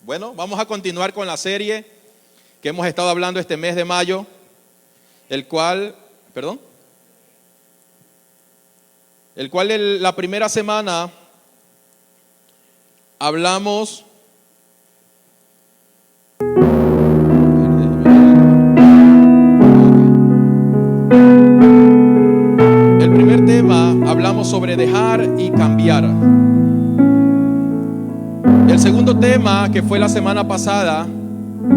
Bueno, vamos a continuar con la serie que hemos estado hablando este mes de mayo, el cual la primera semana hablamos sobre dejar y cambiar. El segundo tema, que fue la semana pasada,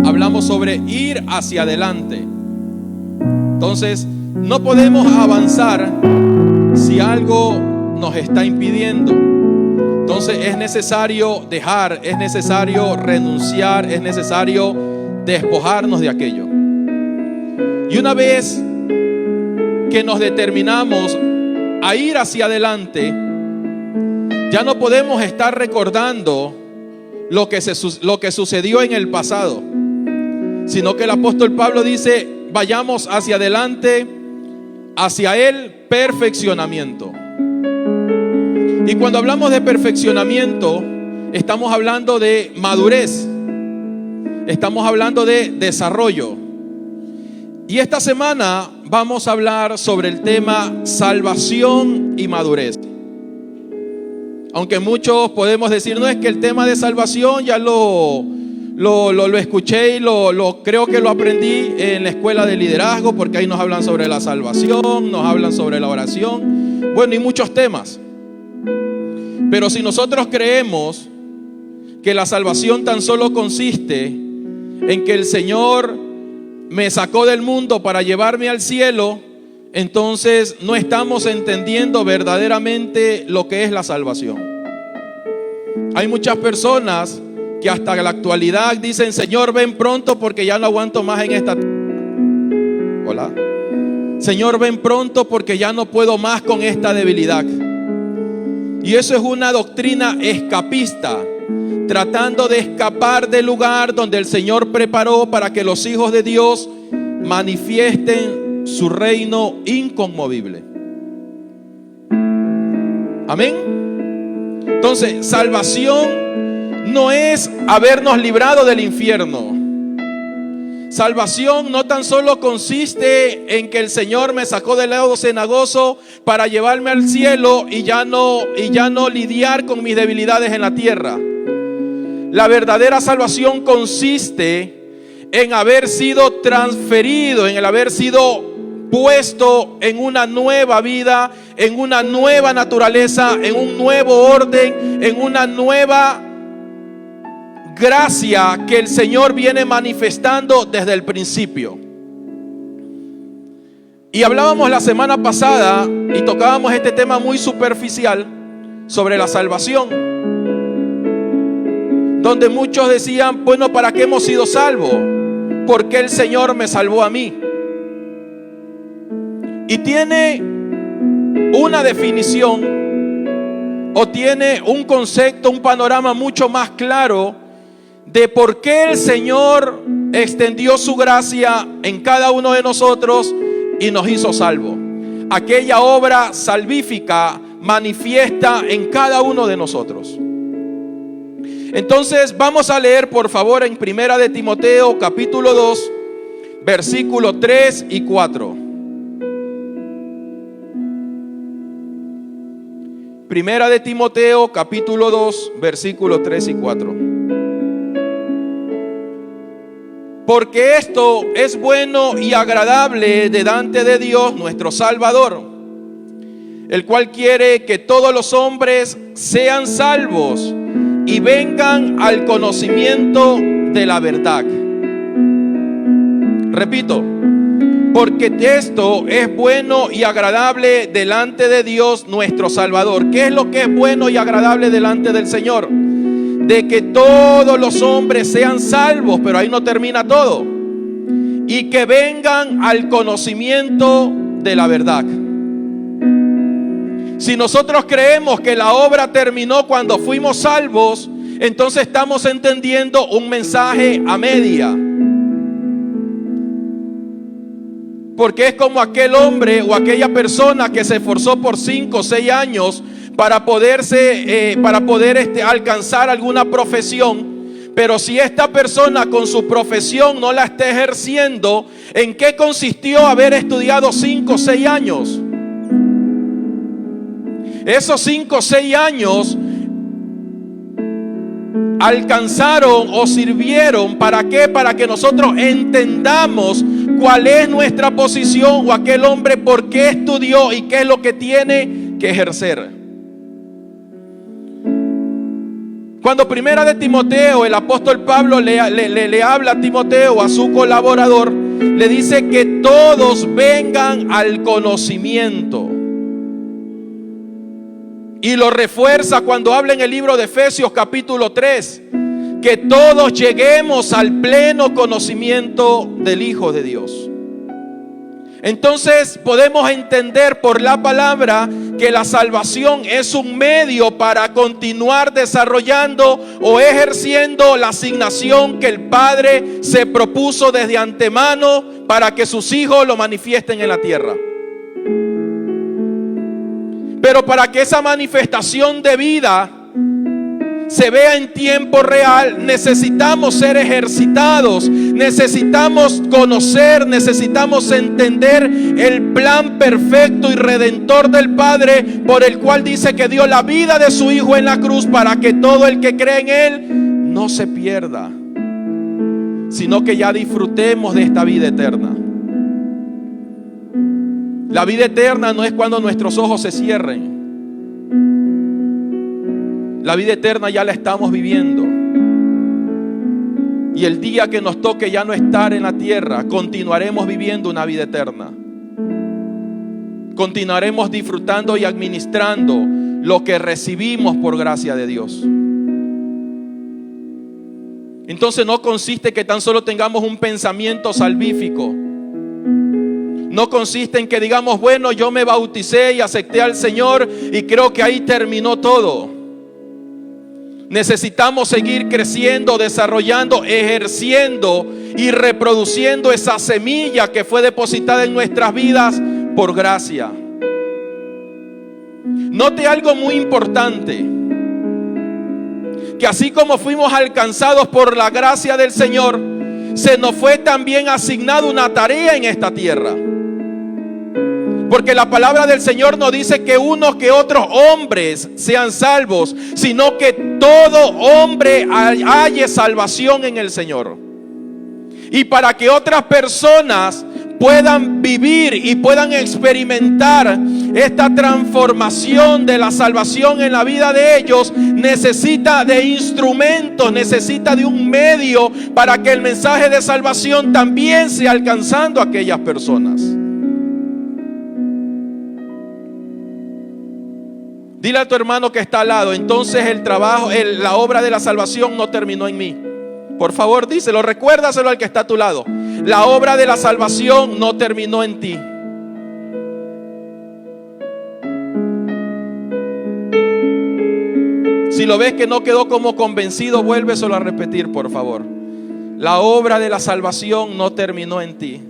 hablamos sobre ir hacia adelante. Entonces, no podemos avanzar si algo nos está impidiendo. Entonces, es necesario dejar, es necesario renunciar, es necesario despojarnos de aquello. Y una vez que nos determinamos a ir hacia adelante, ya no podemos estar recordando lo que sucedió en el pasado, sino que el apóstol Pablo dice: vayamos hacia adelante, hacia el perfeccionamiento. Y cuando hablamos de perfeccionamiento, estamos hablando de madurez, estamos hablando de desarrollo. Y esta semana vamos a hablar sobre el tema salvación y madurez. Aunque muchos podemos decir, no, es que el tema de salvación ya lo escuché y creo que lo aprendí en la escuela de liderazgo, porque ahí nos hablan sobre la salvación, nos hablan sobre la oración, bueno, y muchos temas. Pero si nosotros creemos que la salvación tan solo consiste en que el Señor me sacó del mundo para llevarme al cielo, entonces no estamos entendiendo verdaderamente lo que es la salvación. Hay muchas personas que hasta la actualidad dicen: Señor, ven pronto porque ya no aguanto más en esta. Hola. Señor, ven pronto porque ya no puedo más con esta debilidad. Y eso es una doctrina escapista, tratando de escapar del lugar donde el Señor preparó para que los hijos de Dios manifiesten su reino inconmovible. Amén. Entonces, salvación no es habernos librado del infierno. Salvación no tan solo consiste en que el Señor me sacó del lodo cenagoso para llevarme al cielo y ya no lidiar con mis debilidades en la tierra. La verdadera salvación consiste en haber sido transferido, en el haber sido puesto en una nueva vida, en una nueva naturaleza, en un nuevo orden, en una nueva gracia que el Señor viene manifestando desde el principio. Y hablábamos la semana pasada y tocábamos este tema muy superficial sobre la salvación, donde muchos decían: bueno, ¿para qué hemos sido salvos? ¿Por qué el Señor me salvó a mí? Y tiene una definición, o tiene un concepto, un panorama mucho más claro de por qué el Señor extendió su gracia en cada uno de nosotros y nos hizo salvos. Aquella obra salvífica manifiesta en cada uno de nosotros. Entonces vamos a leer, por favor, en Primera de Timoteo capítulo 2 versículos 3 y 4. Primera de Timoteo capítulo 2 versículos 3 y 4. Porque esto es bueno y agradable delante de Dios nuestro Salvador, el cual quiere que todos los hombres sean salvos y vengan al conocimiento de la verdad. Repito, porque esto es bueno y agradable delante de Dios nuestro Salvador. ¿Qué es lo que es bueno y agradable delante del Señor? De que todos los hombres sean salvos, pero ahí no termina todo, y que vengan al conocimiento de la verdad. Si nosotros creemos que la obra terminó cuando fuimos salvos, entonces estamos entendiendo un mensaje a media. Porque es como aquel hombre o aquella persona que se esforzó por 5 o 6 años para poder alcanzar alguna profesión, Pero si esta persona con su profesión no la está ejerciendo, ¿en qué consistió haber estudiado 5 o 6 años? Esos 5 o 6 años alcanzaron o sirvieron ¿para qué? Para que nosotros entendamos cuál es nuestra posición, o aquel hombre por qué estudió y qué es lo que tiene que ejercer. Cuando primera de Timoteo, el apóstol Pablo le habla a Timoteo, a su colaborador, le dice que todos vengan al conocimiento. Y lo refuerza cuando habla en el libro de Efesios capítulo 3, que todos lleguemos al pleno conocimiento del Hijo de Dios. Entonces podemos entender por la palabra que la salvación es un medio para continuar desarrollando o ejerciendo la asignación que el Padre se propuso desde antemano para que sus hijos lo manifiesten en la tierra. Pero para que esa manifestación de vida se vea en tiempo real, necesitamos ser ejercitados, necesitamos conocer, necesitamos entender el plan perfecto y redentor del Padre, por el cual dice que dio la vida de su Hijo en la cruz para que todo el que cree en Él no se pierda, sino que ya disfrutemos de esta vida eterna. La vida eterna no es cuando nuestros ojos se cierren. La vida eterna ya la estamos viviendo. Y el día que nos toque ya no estar en la tierra, continuaremos viviendo una vida eterna. Continuaremos disfrutando y administrando lo que recibimos por gracia de Dios. Entonces no consiste que tan solo tengamos un pensamiento salvífico. No consiste en que digamos, bueno, yo me bauticé y acepté al Señor y creo que ahí terminó todo. Necesitamos seguir creciendo, desarrollando, ejerciendo y reproduciendo esa semilla que fue depositada en nuestras vidas por gracia. Note algo muy importante, que así como fuimos alcanzados por la gracia del Señor, se nos fue también asignada una tarea en esta tierra. Porque la palabra del Señor no dice que unos que otros hombres sean salvos, sino que todo hombre halle salvación en el Señor. Y para que otras personas puedan vivir y puedan experimentar esta transformación de la salvación en la vida de ellos, necesita de instrumentos, necesita de un medio para que el mensaje de salvación también sea alcanzando a aquellas personas. Dile a tu hermano que está al lado, entonces el trabajo, la obra de la salvación no terminó en mí. Por favor, díselo, recuérdaselo al que está a tu lado. La obra de la salvación no terminó en ti. Si lo ves que no quedó como convencido, vuélveselo a repetir, por favor. La obra de la salvación no terminó en ti.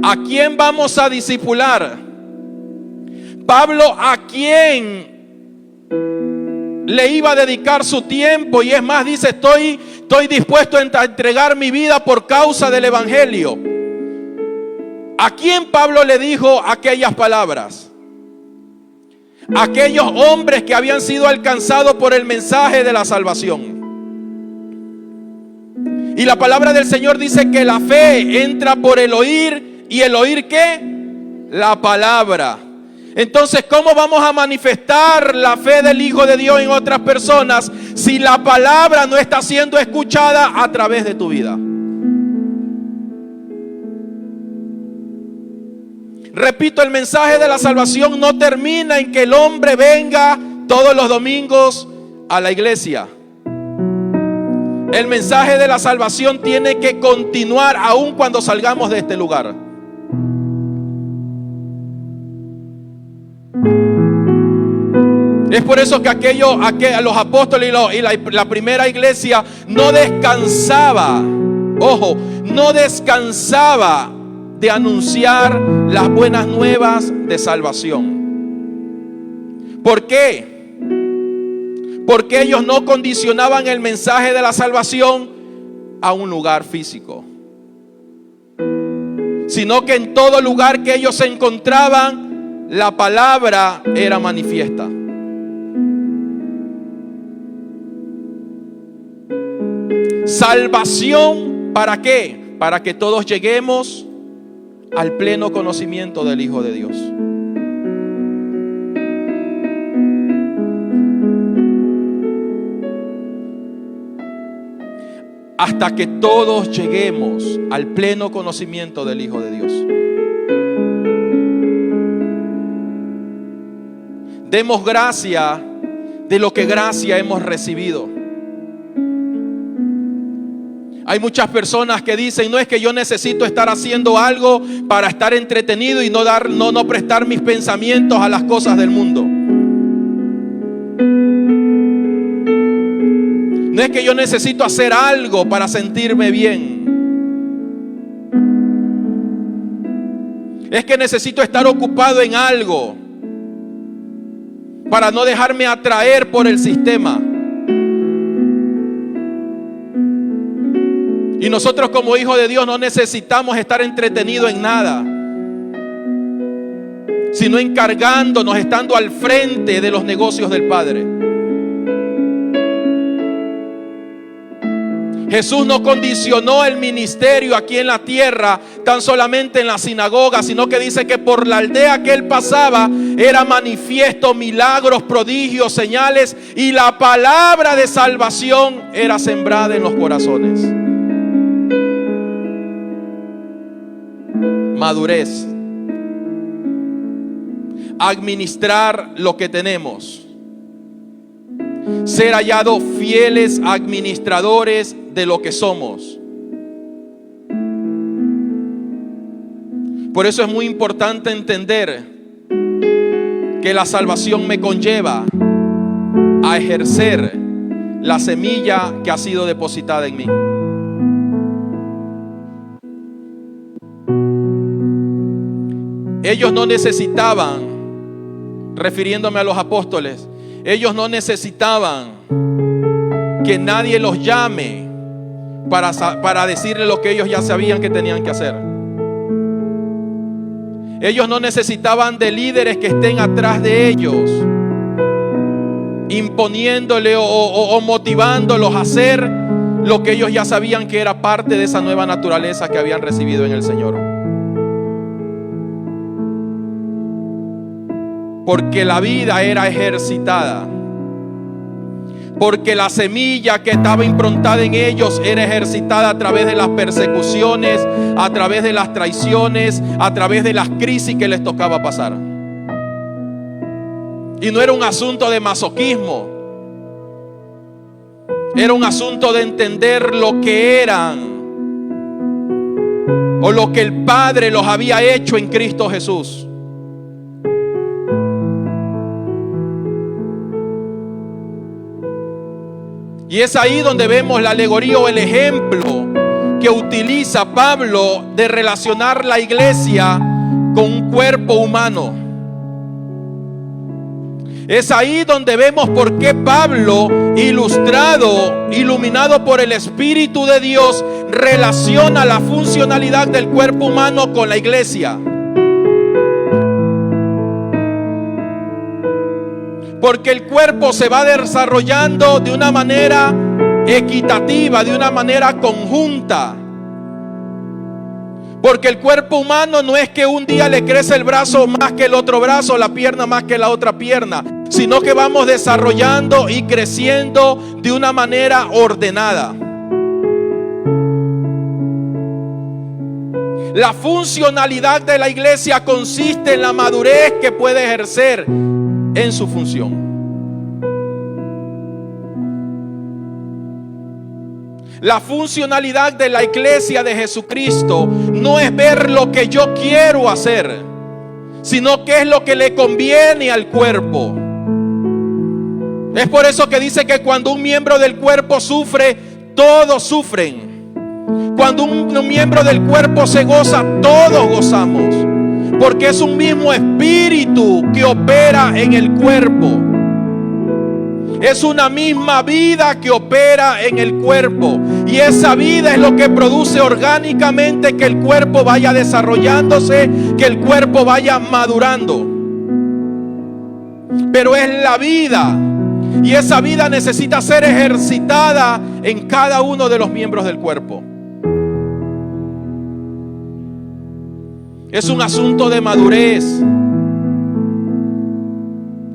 ¿A quién vamos a discipular? Pablo, ¿a quién le iba a dedicar su tiempo? Y es más, dice, estoy dispuesto a entregar mi vida por causa del evangelio. ¿A quién Pablo le dijo aquellas palabras? Aquellos hombres que habían sido alcanzados por el mensaje de la salvación. Y la palabra del Señor dice que la fe entra por el oír. ¿Y el oír qué? La palabra. Entonces, ¿cómo vamos a manifestar la fe del Hijo de Dios en otras personas si la palabra no está siendo escuchada a través de tu vida? Repito, el mensaje de la salvación no termina en que el hombre venga todos los domingos a la iglesia. El mensaje de la salvación tiene que continuar aun cuando salgamos de este lugar. Es por eso que los apóstoles y la primera iglesia no descansaba, ojo, no descansaba de anunciar las buenas nuevas de salvación. ¿Por qué? Porque ellos no condicionaban el mensaje de la salvación a un lugar físico, sino que en todo lugar que ellos se encontraban, la palabra era manifiesta. Salvación, ¿para qué? Para que todos lleguemos al pleno conocimiento del Hijo de Dios. Hasta que todos lleguemos al pleno conocimiento del Hijo de Dios. Demos gracia de lo que gracia hemos recibido. Hay muchas personas que dicen: no, es que yo necesito estar haciendo algo para estar entretenido y no prestar mis pensamientos a las cosas del mundo. No es que yo necesito hacer algo para sentirme bien. Es que necesito estar ocupado en algo para no dejarme atraer por el sistema. Y nosotros como hijos de Dios no necesitamos estar entretenidos en nada, sino encargándonos, estando al frente de los negocios del Padre. Jesús no condicionó el ministerio aquí en la tierra tan solamente en la sinagoga, sino que dice que por la aldea que él pasaba era manifiesto milagros, prodigios, señales, y la palabra de salvación era sembrada en los corazones. Madurez. Administrar lo que tenemos. Ser hallados fieles administradores de lo que somos. Por eso es muy importante entender que la salvación me conlleva a ejercer la semilla que ha sido depositada en mí. Ellos no necesitaban, refiriéndome a los apóstoles, ellos no necesitaban que nadie los llame para decirle lo que ellos ya sabían que tenían que hacer. Ellos no necesitaban de líderes que estén atrás de ellos, imponiéndole o motivándolos a hacer lo que ellos ya sabían que era parte de esa nueva naturaleza que habían recibido en el Señor. Porque la vida era ejercitada. Porque la semilla que estaba improntada en ellos era ejercitada a través de las persecuciones, a través de las traiciones, a través de las crisis que les tocaba pasar. Y no era un asunto de masoquismo. Era un asunto de entender lo que eran o lo que el Padre los había hecho en Cristo Jesús. Y es ahí donde vemos la alegoría o el ejemplo que utiliza Pablo de relacionar la iglesia con un cuerpo humano. Es ahí donde vemos por qué Pablo, iluminado por el Espíritu de Dios, relaciona la funcionalidad del cuerpo humano con la iglesia. Porque el cuerpo se va desarrollando de una manera equitativa, de una manera conjunta. Porque el cuerpo humano no es que un día le crece el brazo más que el otro brazo, la pierna más que la otra pierna, sino que vamos desarrollando y creciendo de una manera ordenada. La funcionalidad de la iglesia consiste en la madurez que puede ejercer en su función. La funcionalidad de la iglesia de Jesucristo no es ver lo que yo quiero hacer, sino qué es lo que le conviene al cuerpo. Es por eso que dice que cuando un miembro del cuerpo sufre, todos sufren. Cuando un miembro del cuerpo se goza, todos gozamos. Porque es un mismo espíritu que opera en el cuerpo. Es una misma vida que opera en el cuerpo. Y esa vida es lo que produce orgánicamente que el cuerpo vaya desarrollándose, que el cuerpo vaya madurando. Pero es la vida. Y esa vida necesita ser ejercitada en cada uno de los miembros del cuerpo. Es un asunto de madurez.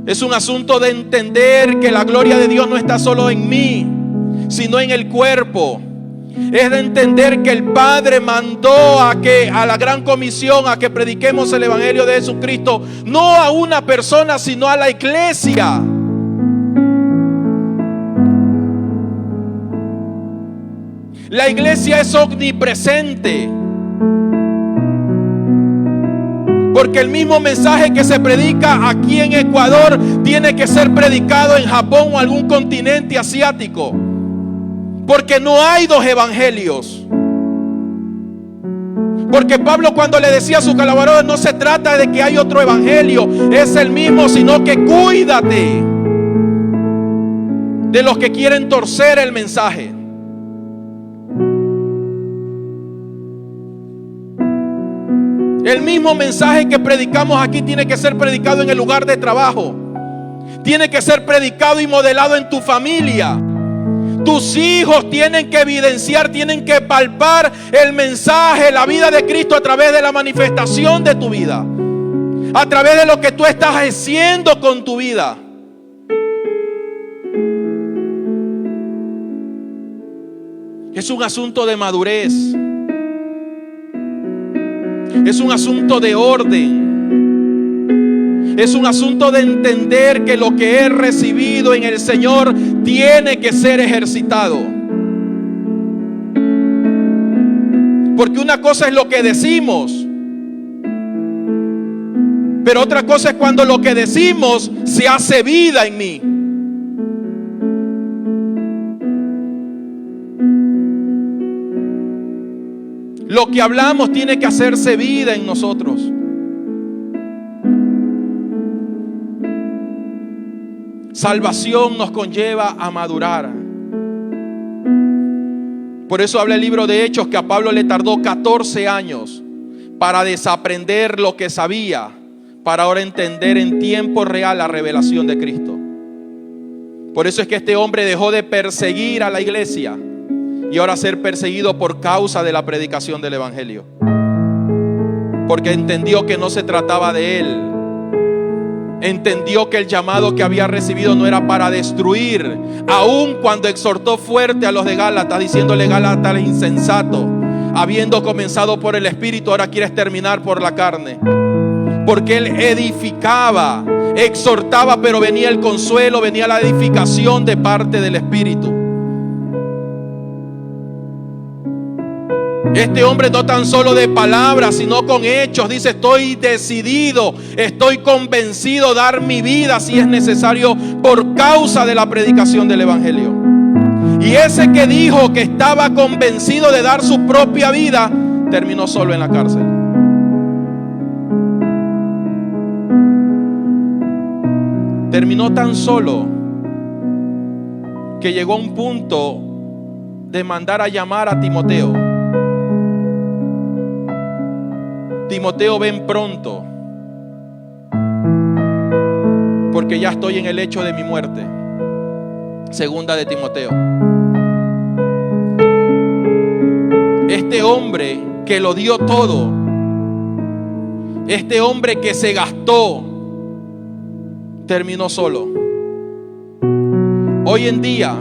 Es un asunto de entender que la gloria de Dios no está solo en mí, sino en el cuerpo. Es de entender que el Padre mandó a la gran comisión a que prediquemos el Evangelio de Jesucristo, no a una persona, sino a la iglesia. La iglesia es omnipresente. Porque el mismo mensaje que se predica aquí en Ecuador tiene que ser predicado en Japón o algún continente asiático. Porque no hay dos evangelios. Porque Pablo, cuando le decía a sus colaboradores, no se trata de que hay otro evangelio, es el mismo, sino que cuídate de los que quieren torcer el mensaje. El mismo mensaje que predicamos aquí tiene que ser predicado en el lugar de trabajo. Tiene que ser predicado y modelado en tu familia. Tus hijos tienen que evidenciar, tienen que palpar el mensaje, la vida de Cristo a través de la manifestación de tu vida. A través de lo que tú estás haciendo con tu vida. Es un asunto de madurez. Es un asunto de orden. Es un asunto de entender que lo que he recibido en el Señor tiene que ser ejercitado. Porque una cosa es lo que decimos, pero otra cosa es cuando lo que decimos se hace vida en mí. Lo que hablamos tiene que hacerse vida en nosotros. Salvación nos conlleva a madurar. Por eso habla el libro de Hechos que a Pablo le tardó 14 años para desaprender lo que sabía, para ahora entender en tiempo real la revelación de Cristo. Por eso es que este hombre dejó de perseguir a la iglesia y ahora ser perseguido por causa de la predicación del Evangelio. Porque entendió que no se trataba de él. Entendió que el llamado que había recibido no era para destruir. Aun cuando exhortó fuerte a los de Gálatas, diciéndole: Gálatas insensato, habiendo comenzado por el Espíritu, ahora quieres terminar por la carne. Porque él edificaba, exhortaba, pero venía el consuelo, venía la edificación de parte del Espíritu. Este hombre no tan solo de palabras, sino con hechos. Dice: estoy decidido, estoy convencido de dar mi vida si es necesario por causa de la predicación del Evangelio. Y ese que dijo que estaba convencido de dar su propia vida, terminó solo en la cárcel. Terminó tan solo que llegó a un punto de mandar a llamar a Timoteo. Timoteo, ven pronto, porque ya estoy en el hecho de mi muerte. Segunda de Timoteo. Este hombre que lo dio todo, este hombre que se gastó, terminó solo. Hoy en día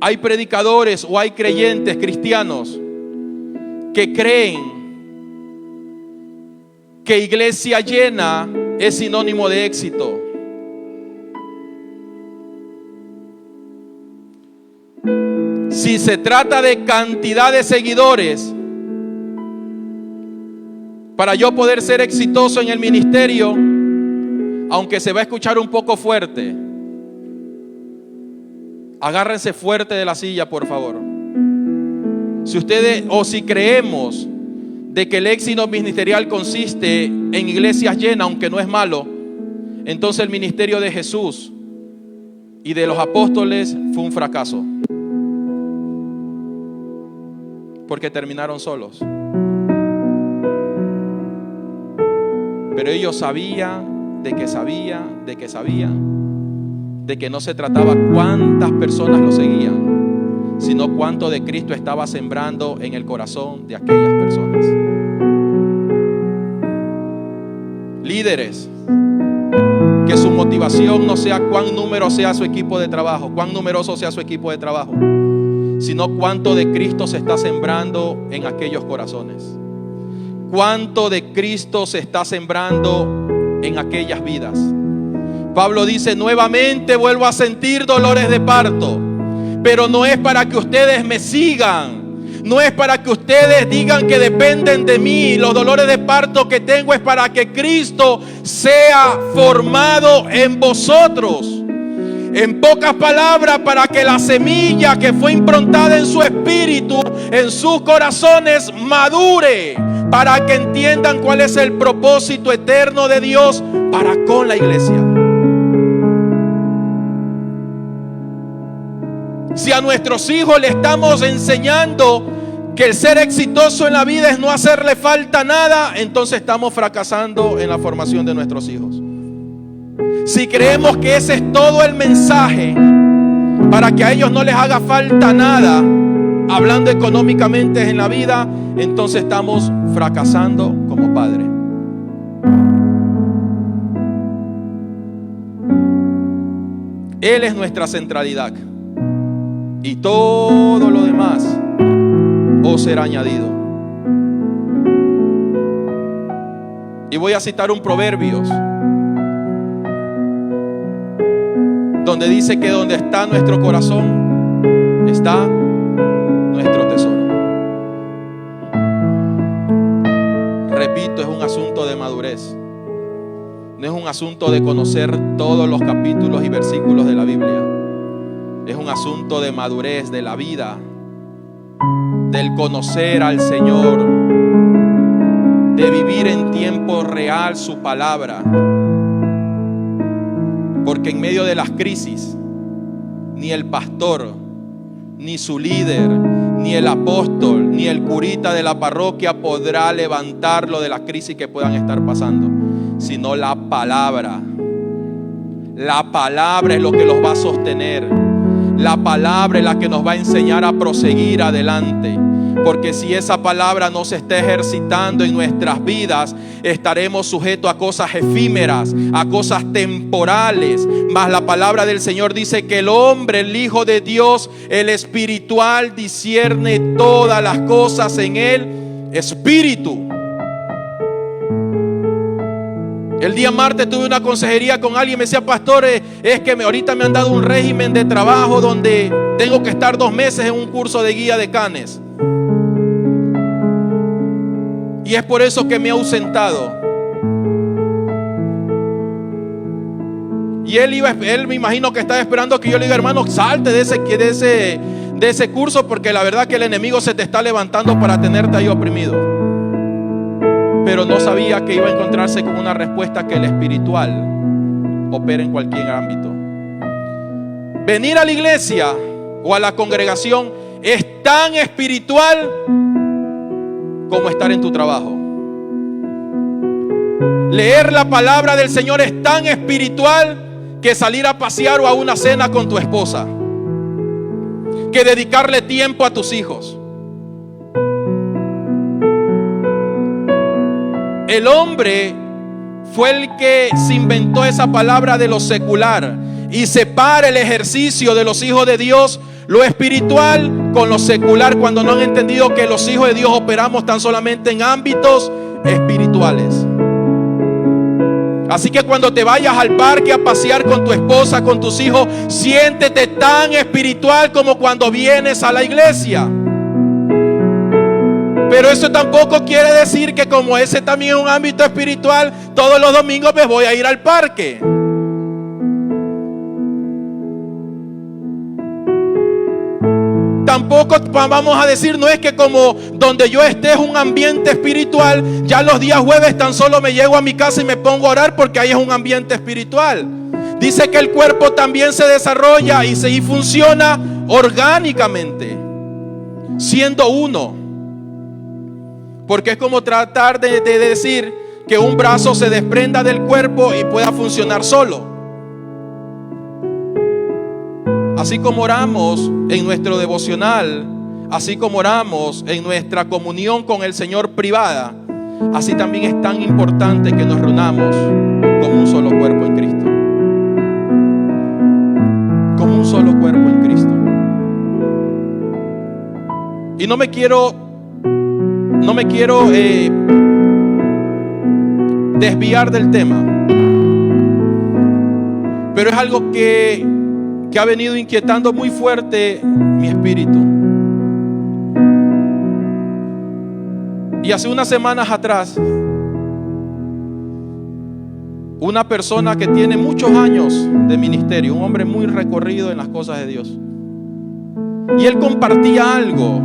hay predicadores o hay creyentes cristianos que creen que iglesia llena es sinónimo de éxito. Si se trata de cantidad de seguidores, para yo poder ser exitoso en el ministerio, aunque se va a escuchar un poco fuerte, agárrense fuerte de la silla, por favor. Si ustedes o si creemos de que el éxito ministerial consiste en iglesias llenas, aunque no es malo, entonces el ministerio de Jesús y de los apóstoles fue un fracaso, porque terminaron solos. Pero ellos sabían de que no se trataba cuántas personas lo seguían, sino cuánto de Cristo estaba sembrando en el corazón de aquellas personas. Líderes, que su motivación no sea cuán numeroso sea su equipo de trabajo, sino cuánto de Cristo se está sembrando en aquellos corazones. Cuánto de Cristo se está sembrando en aquellas vidas. Pablo dice: nuevamente vuelvo a sentir dolores de parto, pero no es para que ustedes me sigan, no es para que ustedes digan que dependen de mí. Los dolores de parto que tengo es para que Cristo sea formado en vosotros. En pocas palabras, para que la semilla que fue improntada en su espíritu, en sus corazones, madure, para que entiendan cuál es el propósito eterno de Dios para con la iglesia. Si a nuestros hijos le estamos enseñando que el ser exitoso en la vida es no hacerle falta nada, entonces estamos fracasando en la formación de nuestros hijos. Si creemos que ese es todo el mensaje para que a ellos no les haga falta nada, hablando económicamente en la vida, entonces estamos fracasando como padres. Él es nuestra centralidad, y todo lo demás os será añadido. Y voy a citar un Proverbios, donde dice que donde está nuestro corazón, está nuestro tesoro. Repito, es un asunto de madurez. No es un asunto de conocer todos los capítulos y versículos de la Biblia. Es un asunto de madurez de la vida, del conocer al Señor, de vivir en tiempo real su palabra. Porque en medio de las crisis, ni el pastor, ni su líder, ni el apóstol, ni el curita de la parroquia podrá levantarlo de las crisis que puedan estar pasando, sino la palabra. La palabra es lo que los va a sostener. La palabra es la que nos va a enseñar a proseguir adelante. Porque si esa palabra no se está ejercitando en nuestras vidas, estaremos sujetos a cosas efímeras, a cosas temporales. Mas la palabra del Señor dice que el hombre, el Hijo de Dios, el espiritual, discierne todas las cosas en el espíritu. El día martes tuve una consejería con alguien y me decía: pastor, es que ahorita me han dado un régimen de trabajo donde tengo que estar 2 meses en un curso de guía de canes. Y es por eso que me he ausentado. Y él me imagino que estaba esperando que yo le diga: hermano, salte de ese curso, porque la verdad que el enemigo se te está levantando para tenerte ahí oprimido. Pero no sabía que iba a encontrarse con una respuesta que el espiritual opera en cualquier ámbito. Venir a la iglesia o a la congregación es tan espiritual como estar en tu trabajo. Leer la palabra del Señor es tan espiritual que salir a pasear o a una cena con tu esposa, que dedicarle tiempo a tus hijos. El hombre fue el que se inventó esa palabra de lo secular y separa el ejercicio de los hijos de Dios, lo espiritual, con lo secular, cuando no han entendido que los hijos de Dios operamos tan solamente en ámbitos espirituales. Así que cuando te vayas al parque a pasear con tu esposa, con tus hijos, siéntete tan espiritual como cuando vienes a la iglesia. Pero eso tampoco quiere decir que, como ese también es un ámbito espiritual, todos los domingos me voy a ir al parque. tampoco vamos a decir, no es que como donde yo esté es un ambiente espiritual, ya los días jueves tan solo me llego a mi casa y me pongo a orar porque ahí es un ambiente espiritual. Dice que el cuerpo también se desarrolla y funciona orgánicamente, siendo uno. Porque es como tratar de decir que un brazo se desprenda del cuerpo y pueda funcionar solo. Así como oramos en nuestro devocional, así como oramos en nuestra comunión con el Señor privada, así también es tan importante que nos reunamos como un solo cuerpo en Cristo. Como un solo cuerpo en Cristo. Y no me quiero desviar del tema, pero es algo que ha venido inquietando muy fuerte mi espíritu. Y hace unas semanas atrás, una persona que tiene muchos años de ministerio, un hombre muy recorrido en las cosas de Dios, y él compartía algo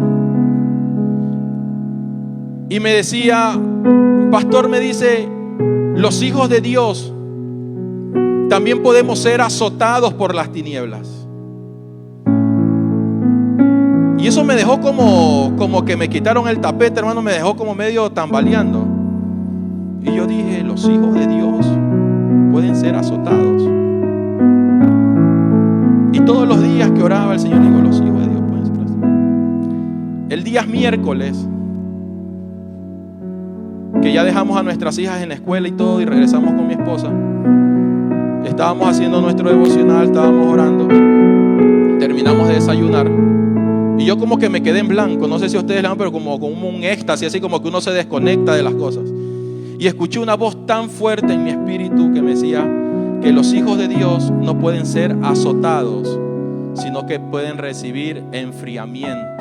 y me decía, pastor, me dice, los hijos de Dios también podemos ser azotados por las tinieblas. Y eso me dejó como que me quitaron el tapete, hermano, me dejó como medio tambaleando. Y yo dije, los hijos de Dios pueden ser azotados. Y todos los días que oraba el Señor, digo, los hijos de Dios pueden ser azotados. El día miércoles, que ya dejamos a nuestras hijas en la escuela y todo, y regresamos con mi esposa, estábamos haciendo nuestro devocional, estábamos orando, terminamos de desayunar, y yo como que me quedé en blanco, no sé si ustedes la ven, pero como un éxtasis, así como que uno se desconecta de las cosas. Y escuché una voz tan fuerte en mi espíritu que me decía que los hijos de Dios no pueden ser azotados, sino que pueden recibir enfriamiento.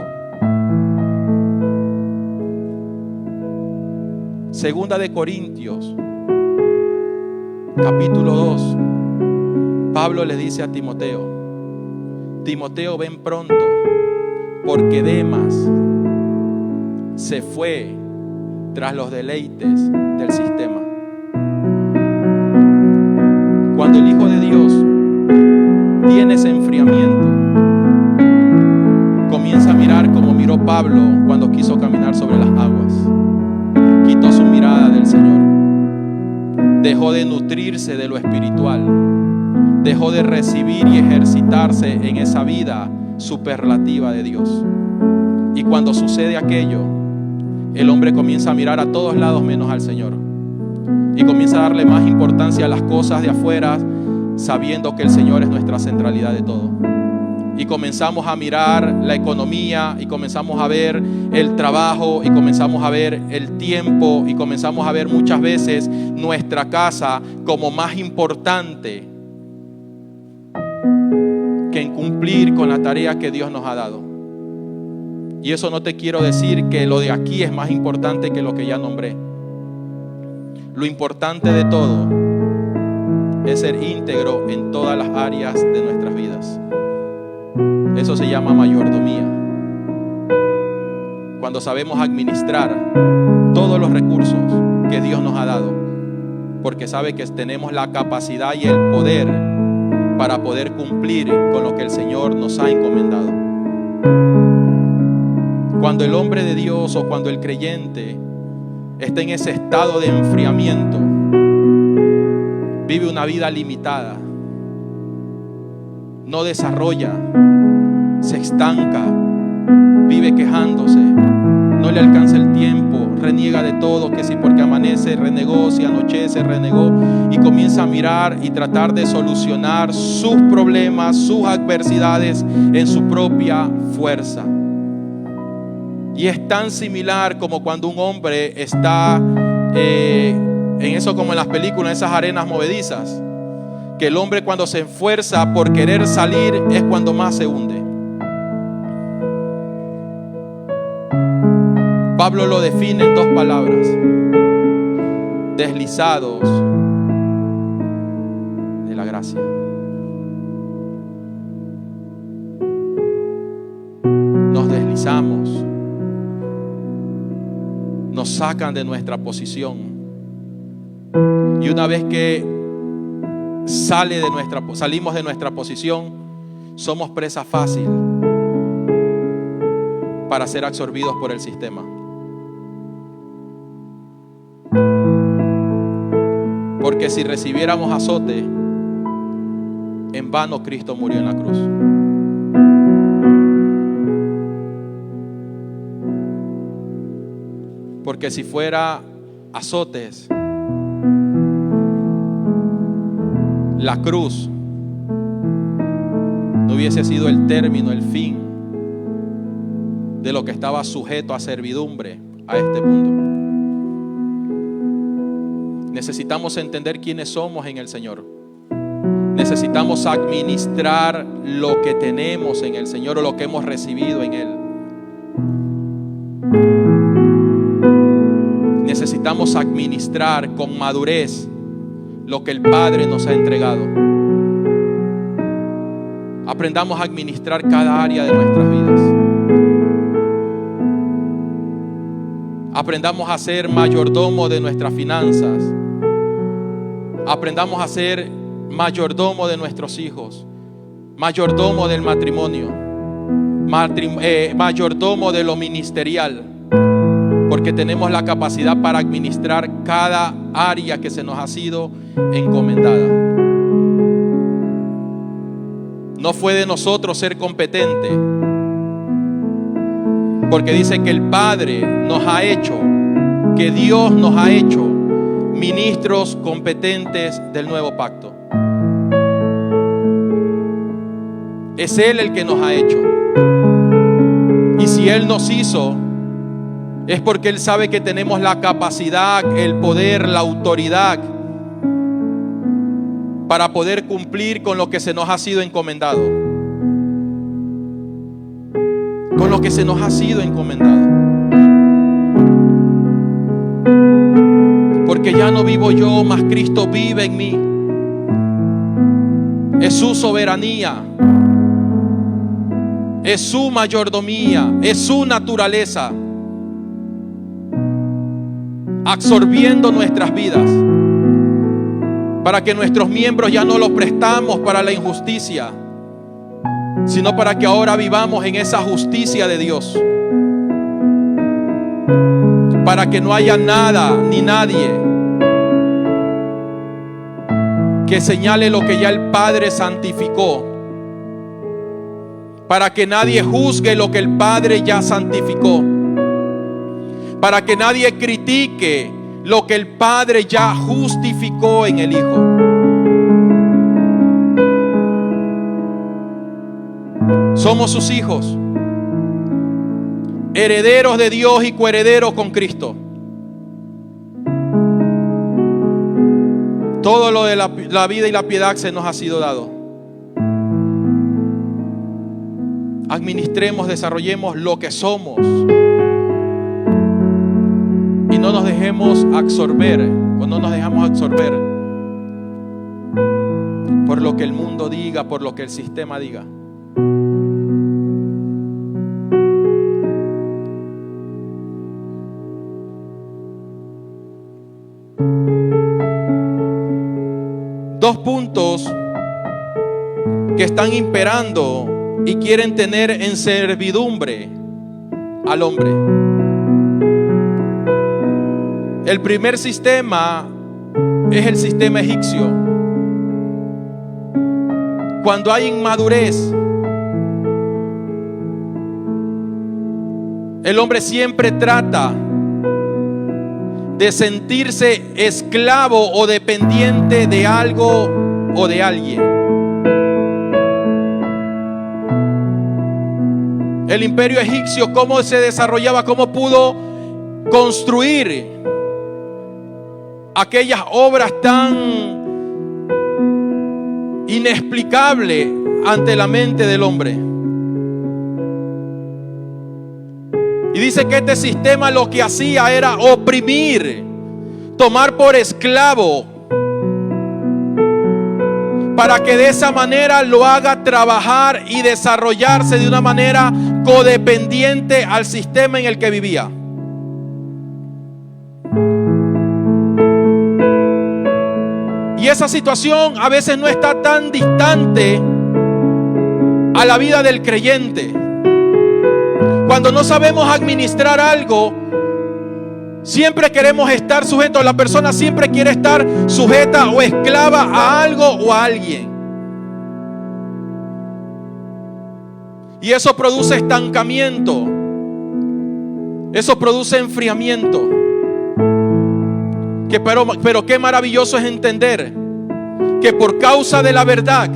Segunda de Corintios, capítulo 2, Pablo le dice a Timoteo, Timoteo, ven pronto, porque Demas se fue tras los deleites del sistema. Cuando el Hijo de Dios tiene ese enfriamiento, comienza a mirar como miró Pablo cuando quiso caminar sobre las aguas. Quitó su mirada del Señor, dejó de nutrirse de lo espiritual, dejó de recibir y ejercitarse en esa vida superlativa de Dios. Y cuando sucede aquello, el hombre comienza a mirar a todos lados menos al Señor, y comienza a darle más importancia a las cosas de afuera, sabiendo que el Señor es nuestra centralidad de todo. Y comenzamos a mirar la economía, y comenzamos a ver el trabajo, y comenzamos a ver el tiempo, y comenzamos a ver muchas veces nuestra casa como más importante que en cumplir con la tarea que Dios nos ha dado. Y eso no te quiero decir que lo de aquí es más importante que lo que ya nombré. Lo importante de todo es ser íntegro en todas las áreas de nuestras vidas. Eso se llama mayordomía. Cuando sabemos administrar todos los recursos que Dios nos ha dado, porque sabe que tenemos la capacidad y el poder para poder cumplir con lo que el Señor nos ha encomendado. Cuando el hombre de Dios o cuando el creyente está en ese estado de enfriamiento, vive una vida limitada, no desarrolla, se estanca, vive quejándose, no le alcanza el tiempo, reniega de todo, que si porque amanece renegó, si anochece renegó, y comienza a mirar y tratar de solucionar sus problemas, sus adversidades en su propia fuerza. Y es tan similar como cuando un hombre está en eso, como en las películas, esas arenas movedizas, que el hombre cuando se esfuerza por querer salir es cuando más se hunde. Pablo lo define en dos palabras: deslizados de la gracia. Nos esclavizamos, nos sacan de nuestra posición. Y una vez que salimos de nuestra posición, somos presa fácil para ser absorbidos por el sistema. Porque si recibiéramos azote, en vano Cristo murió en la cruz. Porque si fuera azotes, la cruz no hubiese sido el término, el fin de lo que estaba sujeto a servidumbre a este punto. Necesitamos entender quiénes somos en el Señor. Necesitamos administrar lo que tenemos en el Señor o lo que hemos recibido en Él. Necesitamos administrar con madurez lo que el Padre nos ha entregado. Aprendamos a administrar cada área de nuestras vidas. Aprendamos a ser mayordomo de nuestras finanzas. Aprendamos a ser mayordomo de nuestros hijos, mayordomo del matrimonio, mayordomo de lo ministerial, porque tenemos la capacidad para administrar cada área que se nos ha sido encomendada. No fue de nosotros ser competente, porque dice que el Padre nos ha hecho, que Dios nos ha hecho ministros competentes del nuevo pacto. Es Él el que nos ha hecho. Y si Él nos hizo, es porque Él sabe que tenemos la capacidad, el poder, la autoridad para poder cumplir con lo que se nos ha sido encomendado. Con lo que se nos ha sido encomendado. Porque ya no vivo yo, mas Cristo vive en mí. Es su soberanía, es su mayordomía, es su naturaleza absorbiendo nuestras vidas, para que nuestros miembros ya no los prestamos para la injusticia, sino para que ahora vivamos en esa justicia de Dios, para que no haya nada ni nadie que señale lo que ya el Padre santificó, para que nadie juzgue lo que el Padre ya santificó, para que nadie critique lo que el Padre ya justificó en el Hijo. Somos sus hijos, herederos de Dios y coherederos con Cristo. Todo lo de la vida y la piedad se nos ha sido dado. Administremos, desarrollemos lo que somos y no nos dejemos absorber, o no nos dejamos absorber por lo que el mundo diga, por lo que el sistema diga. Dos puntos que están imperando y quieren tener en servidumbre al hombre. El primer sistema es el sistema egipcio. Cuando hay inmadurez, el hombre siempre trata de sentirse esclavo o dependiente de algo o de alguien. El imperio egipcio, cómo se desarrollaba, cómo pudo construir aquellas obras tan inexplicables ante la mente del hombre. Y dice que este sistema lo que hacía era oprimir, tomar por esclavo, para que de esa manera lo haga trabajar y desarrollarse de una manera codependiente al sistema en el que vivía. Y esa situación a veces no está tan distante a la vida del creyente. Cuando no sabemos administrar algo, siempre queremos estar sujetos. La persona siempre quiere estar sujeta o esclava a algo o a alguien. Y eso produce estancamiento. Eso produce enfriamiento. Pero qué maravilloso es entender que por causa de la verdad,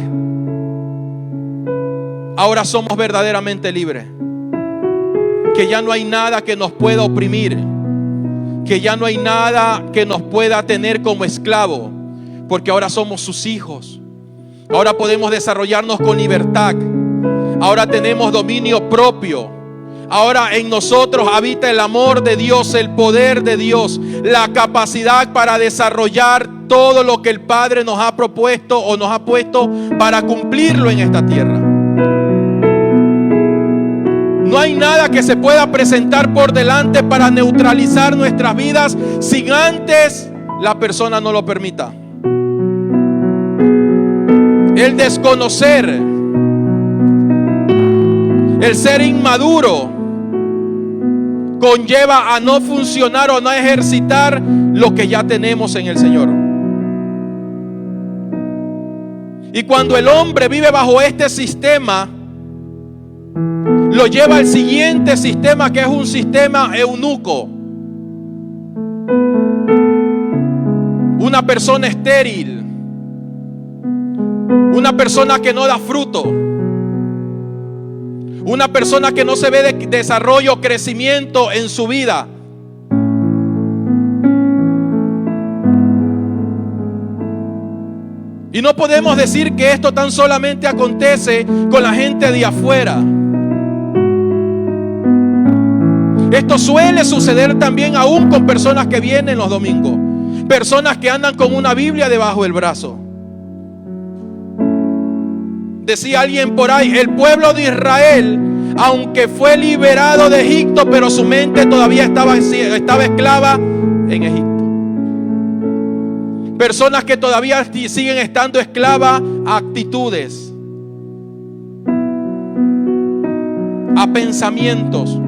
ahora somos verdaderamente libres. Que ya no hay nada que nos pueda oprimir. Que ya no hay nada que nos pueda tener como esclavo. Porque ahora somos sus hijos. Ahora podemos desarrollarnos con libertad. Ahora tenemos dominio propio. Ahora en nosotros habita el amor de Dios, el poder de Dios, la capacidad para desarrollar todo lo que el Padre nos ha propuesto o nos ha puesto para cumplirlo en esta tierra. No hay nada que se pueda presentar por delante para neutralizar nuestras vidas sin antes la persona no lo permita. El desconocer, el ser inmaduro, conlleva a no funcionar o no ejercitar lo que ya tenemos en el Señor. Y cuando el hombre vive bajo este sistema, lo lleva al siguiente sistema, que es un sistema eunuco. Una persona estéril, una persona que no da fruto, una persona que no se ve de desarrollo, crecimiento en su vida. Y no podemos decir que esto tan solamente acontece con la gente de afuera. Esto suele suceder también aún con personas que vienen los domingos. Personas que andan con una Biblia debajo del brazo. Decía alguien por ahí, el pueblo de Israel, aunque fue liberado de Egipto, pero su mente todavía estaba esclava en Egipto. Personas que todavía siguen estando esclavas a actitudes, a pensamientos.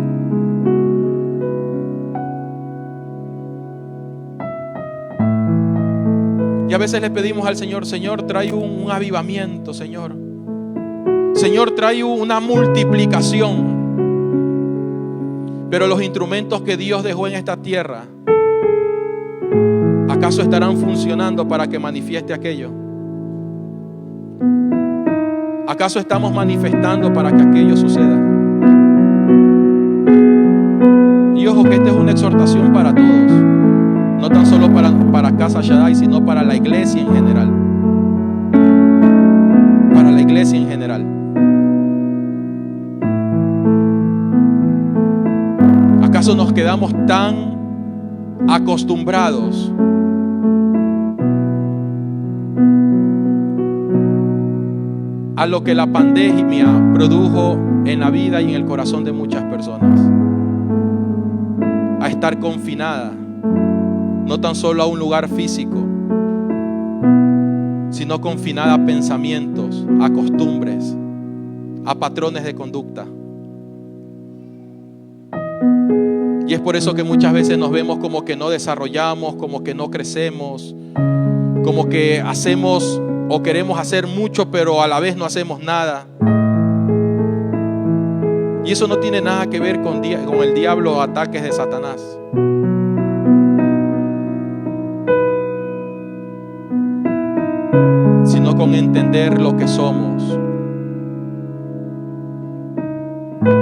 Y a veces le pedimos al Señor, Señor, trae un avivamiento, Señor. Señor, trae una multiplicación. Pero los instrumentos que Dios dejó en esta tierra, ¿acaso estarán funcionando para que manifieste aquello? ¿Acaso estamos manifestando para que aquello suceda? Y ojo que esta es una exhortación para todos. No tan solo para Casa Shaddai, sino para la iglesia en general. Para la iglesia en general. ¿Acaso nos quedamos tan acostumbrados a lo que la pandemia produjo en la vida y en el corazón de muchas personas? A estar confinada, no tan solo a un lugar físico, sino confinada a pensamientos, a costumbres, a patrones de conducta. Y es por eso que muchas veces nos vemos como que no desarrollamos, como que no crecemos, como que hacemos o queremos hacer mucho, pero a la vez no hacemos nada. Y eso no tiene nada que ver con el diablo o ataques de Satanás. Sino con entender lo que somos.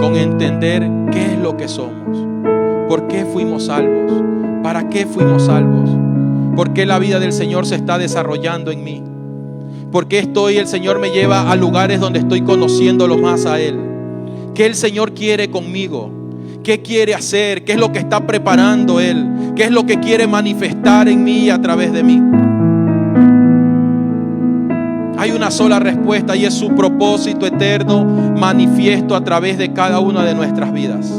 Con entender qué es lo que somos. ¿Por qué fuimos salvos? ¿Para qué fuimos salvos? ¿Por qué la vida del Señor se está desarrollando en mí? ¿Por qué el Señor me lleva a lugares donde estoy conociéndolo más a Él? ¿Qué el Señor quiere conmigo? ¿Qué quiere hacer? ¿Qué es lo que está preparando Él? ¿Qué es lo que quiere manifestar en mí y a través de mí? Hay una sola respuesta y es su propósito eterno manifiesto a través de cada una de nuestras vidas.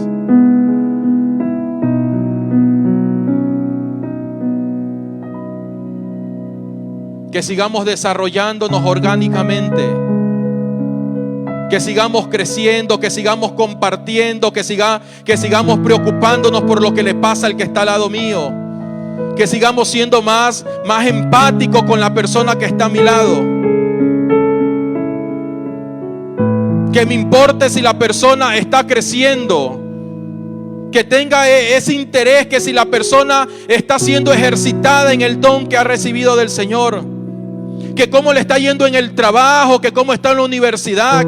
Que sigamos desarrollándonos orgánicamente, que sigamos creciendo, que sigamos compartiendo, que sigamos preocupándonos por lo que le pasa al que está al lado mío, que sigamos siendo más empáticos con la persona que está a mi lado, que me importe si la persona está creciendo, que tenga ese interés, que si la persona está siendo ejercitada en el don que ha recibido del Señor, que cómo le está yendo en el trabajo, que cómo está en la universidad.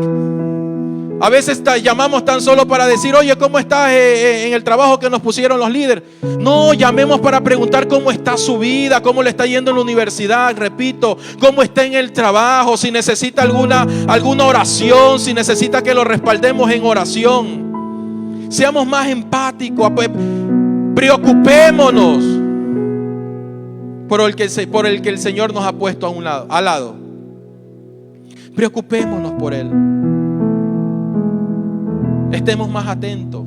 A veces llamamos tan solo para decir, oye, ¿cómo estás en el trabajo que nos pusieron los líderes? No, llamemos para preguntar cómo está su vida, cómo le está yendo en la universidad, repito, cómo está en el trabajo, si necesita alguna oración, si necesita que lo respaldemos en oración. Seamos más empáticos, preocupémonos por el que el Señor nos ha puesto al lado. Preocupémonos por Él. Estemos más atentos.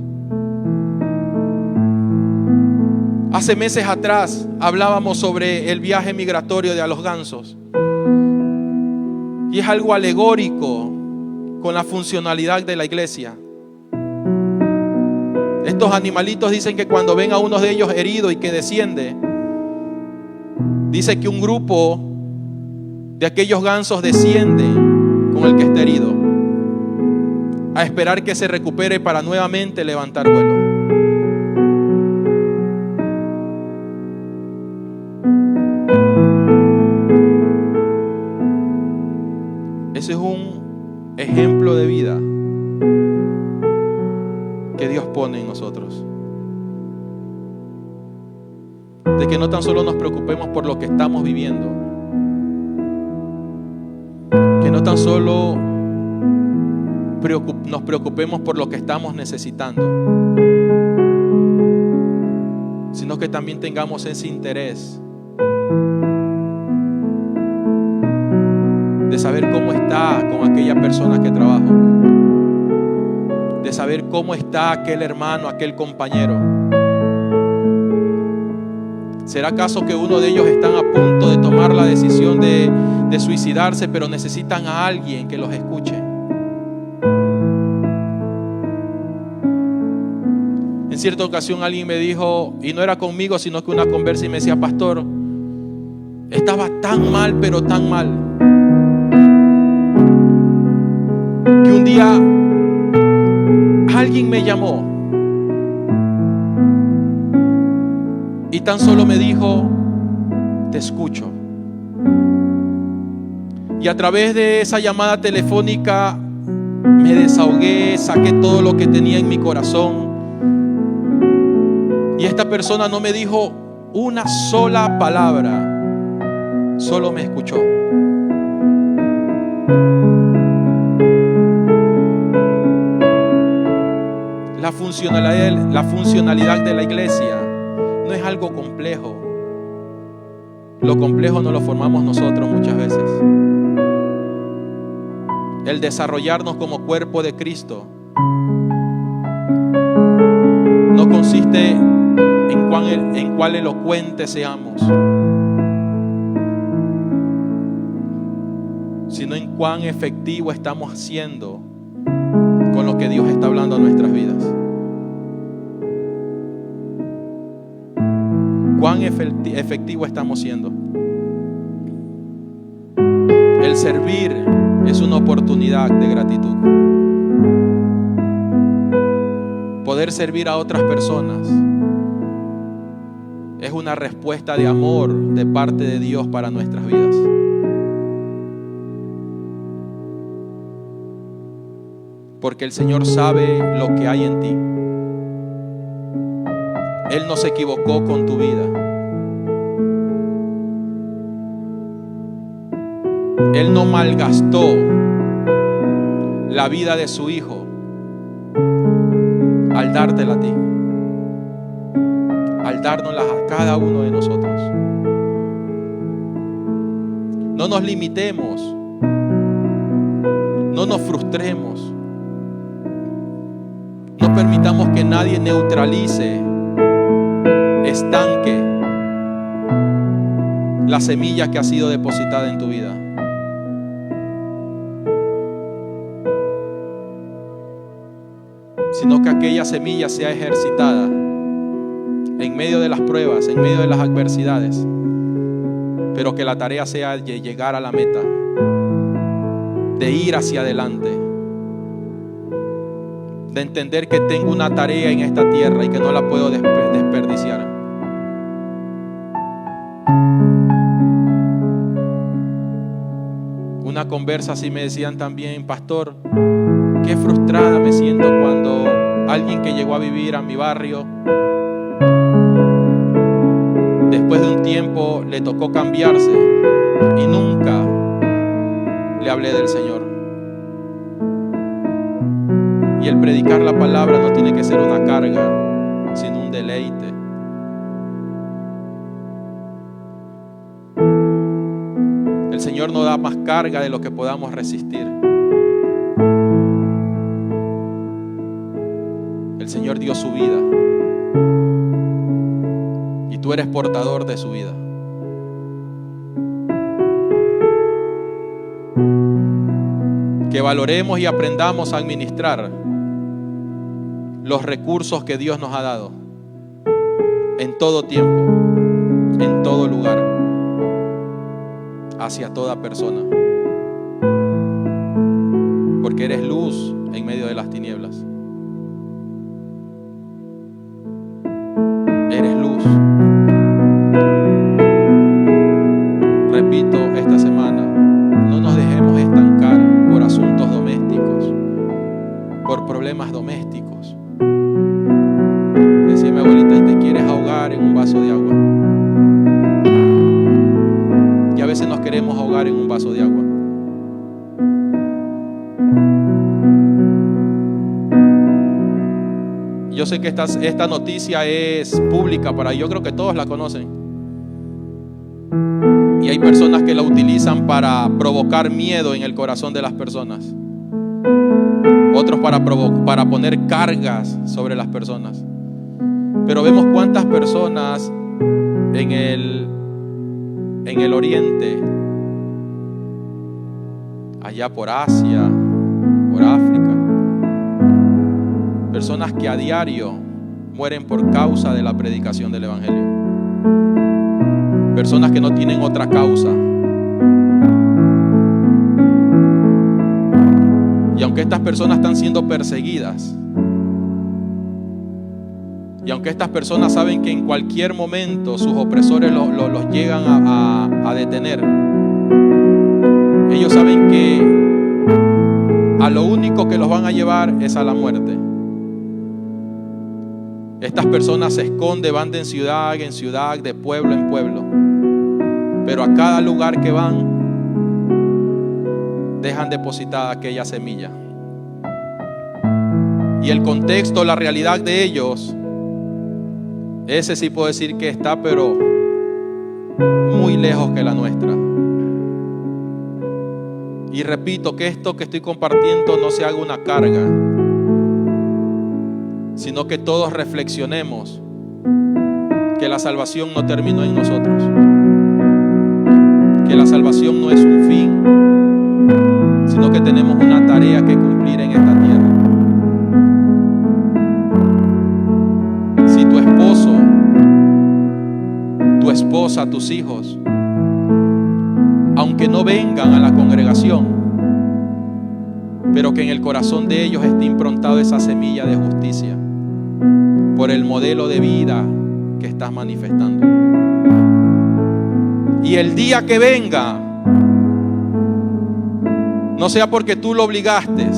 Hace meses atrás hablábamos sobre el viaje migratorio de a los gansos. Y es algo alegórico con la funcionalidad de la iglesia. Estos animalitos dicen que cuando ven a uno de ellos herido y que desciende, dice que un grupo de aquellos gansos desciende con el que está herido a esperar que se recupere para nuevamente levantar vuelo. Ese es un ejemplo de vida que Dios pone en nosotros. De que no tan solo nos preocupemos por lo que estamos viviendo, que no tan solo nos preocupemos por lo que estamos necesitando, sino que también tengamos ese interés de saber cómo está con aquella persona que trabajo, de saber cómo está aquel hermano, aquel compañero. ¿Será acaso que uno de ellos están a punto de tomar la decisión de suicidarse, pero necesitan a alguien que los escuche? En cierta ocasión alguien me dijo, y no era conmigo, sino que una conversa, y me decía, pastor, estaba tan mal, pero tan mal, que un día alguien me llamó y tan solo me dijo, te escucho. Y a través de esa llamada telefónica me desahogué, saqué todo lo que tenía en mi corazón. Y esta persona no me dijo una sola palabra, solo me escuchó. La funcionalidad de la iglesia no es algo complejo. Lo complejo nos lo formamos nosotros muchas veces. El desarrollarnos como cuerpo de Cristo no consiste en cuán elocuentes seamos, sino en cuán efectivo estamos haciendo con lo que Dios está hablando a nuestras vidas. Cuán efectivo estamos siendo. El servir es una oportunidad de gratitud. Poder servir a otras personas es una respuesta de amor de parte de Dios para nuestras vidas. Porque el Señor sabe lo que hay en ti. Él no se equivocó con tu vida. Él no malgastó la vida de su Hijo al dártela a ti, al dárnosla a cada uno de nosotros. No nos limitemos No nos frustremos. No permitamos que nadie neutralice, estanque la semilla que ha sido depositada en tu vida. Sino que aquella semilla sea ejercitada en medio de las pruebas, en medio de las adversidades, pero que la tarea sea de llegar a la meta, de ir hacia adelante, de entender que tengo una tarea en esta tierra y que no la puedo desperdiciar. Una conversa así me decían también: pastor, qué frustrada me siento cuando alguien que llegó a vivir a mi barrio, después de un tiempo le tocó cambiarse y nunca le hablé del Señor. Y el predicar la palabra no tiene que ser una carga, sino un deleite. El Señor nos da más carga de lo que podamos resistir. El Señor dio su vida y tú eres portador de su vida. Que valoremos y aprendamos a administrar los recursos que Dios nos ha dado en todo tiempo, en todo lugar, hacia toda persona, porque eres luz en medio de las tinieblas. Eres luz. Repito esta semana, no nos dejemos estancar por asuntos domésticos, por problemas domésticos. Decía mi abuelita: ¿y te quieres ahogar en un vaso de agua? Y a veces nos queremos ahogar en un vaso de agua. Yo sé que esta noticia es pública yo creo que todos la conocen. Y hay personas que la utilizan para provocar miedo en el corazón de las personas. Otros para poner cargas sobre las personas. Pero vemos cuántas personas en el oriente, allá por Asia, por África, personas que a diario mueren por causa de la predicación del Evangelio. Personas que no tienen otra causa. Y aunque estas personas están siendo perseguidas, y aunque estas personas saben que en cualquier momento sus opresores los llegan a detener, ellos saben que a lo único que los van a llevar es a la muerte. Estas personas se esconden, van de ciudad en ciudad, de pueblo en pueblo, pero a cada lugar que van dejan depositada aquella semilla. Y el contexto, la realidad de ellos, ese sí puedo decir que está pero muy lejos que la nuestra. Y repito, que esto que estoy compartiendo no se haga una carga, sino que todos reflexionemos que la salvación no terminó en nosotros, que la salvación no es un fin, sino que tenemos una tarea que cumplir en esta tierra. Si tu esposo, tu esposa, tus hijos, aunque no vengan a la congregación, pero que en el corazón de ellos esté improntada esa semilla de justicia por el modelo de vida que estás manifestando. Y el día que venga, no sea porque tú lo obligaste,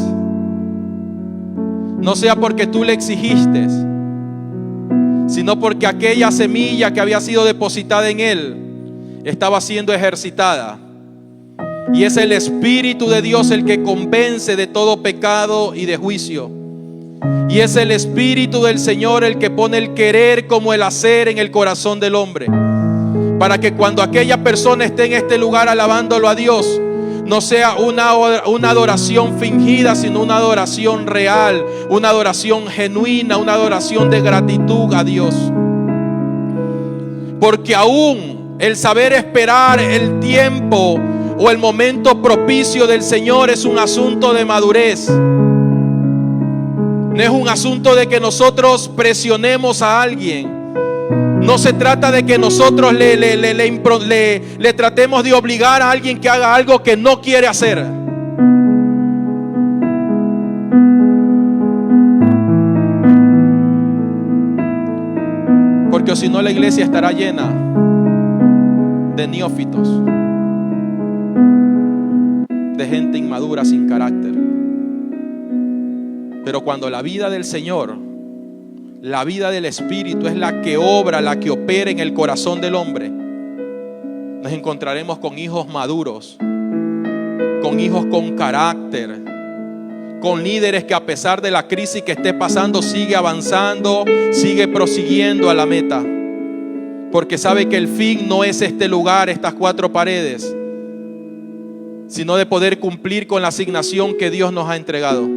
no sea porque tú le exigiste, sino porque aquella semilla que había sido depositada en él estaba siendo ejercitada. Y es el Espíritu de Dios el que convence de todo pecado y de juicio. Y es el Espíritu del Señor el que pone el querer como el hacer en el corazón del hombre, para que cuando aquella persona esté en este lugar alabándolo a Dios, no sea una adoración fingida, sino una adoración real, una adoración genuina, una adoración de gratitud a Dios. Porque aún el saber esperar el tiempo o el momento propicio del Señor es un asunto de madurez. No es un asunto de que nosotros presionemos a alguien. No se trata de que nosotros le tratemos de obligar a alguien que haga algo que no quiere hacer. Porque si no, la iglesia estará llena de neófitos, de gente inmadura sin carácter. Pero cuando la vida del Señor, la vida del Espíritu es la que obra, la que opera en el corazón del hombre, nos encontraremos con hijos maduros, con hijos con carácter, con líderes que a pesar de la crisis que esté pasando sigue avanzando, sigue prosiguiendo a la meta, porque sabe que el fin no es este lugar, estas cuatro paredes, sino de poder cumplir con la asignación que Dios nos ha entregado.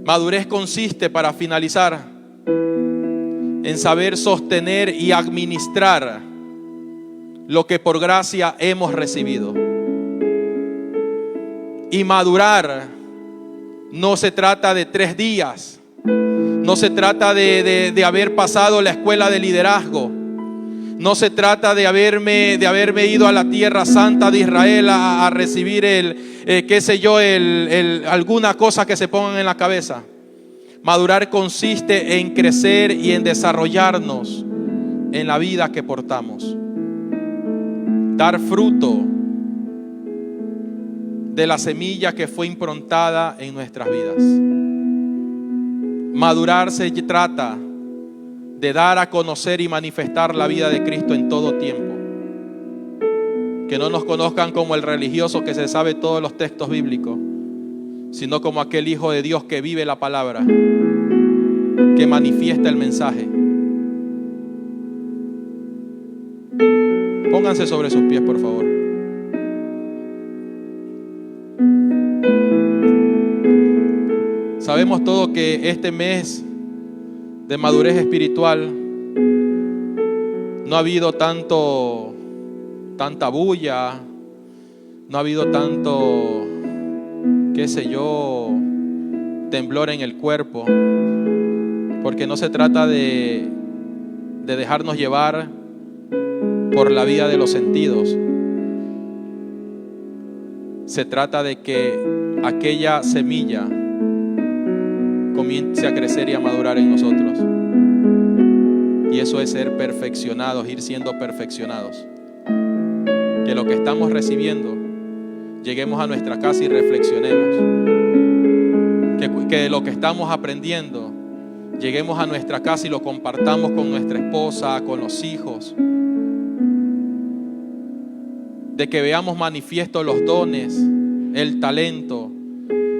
Madurez consiste, para finalizar, en saber sostener y administrar lo que por gracia hemos recibido. Y madurar no se trata de 3 días, no se trata de haber pasado la escuela de liderazgo, no se trata de haberme ido a la tierra santa de Israel a recibir alguna cosa que se pongan en la cabeza. Madurar consiste en crecer y en desarrollarnos en la vida que portamos. Dar fruto de la semilla que fue improntada en nuestras vidas. Madurar se trata de dar a conocer y manifestar la vida de Cristo en todo tiempo. Que no nos conozcan como el religioso que se sabe todos los textos bíblicos, sino como aquel Hijo de Dios que vive la palabra, que manifiesta el mensaje. Pónganse sobre sus pies, por favor. Sabemos todos que este mes de madurez espiritual no ha habido tanta bulla, no ha habido tanto, temblor en el cuerpo, porque no se trata de dejarnos llevar por la vía de los sentidos. Se trata de que aquella semilla comience a crecer y a madurar en nosotros. Y eso es ser perfeccionados, ir siendo perfeccionados. Que lo que estamos recibiendo, lleguemos a nuestra casa y reflexionemos. Que lo que estamos aprendiendo, lleguemos a nuestra casa y lo compartamos con nuestra esposa, con los hijos. De que veamos manifiestos los dones, el talento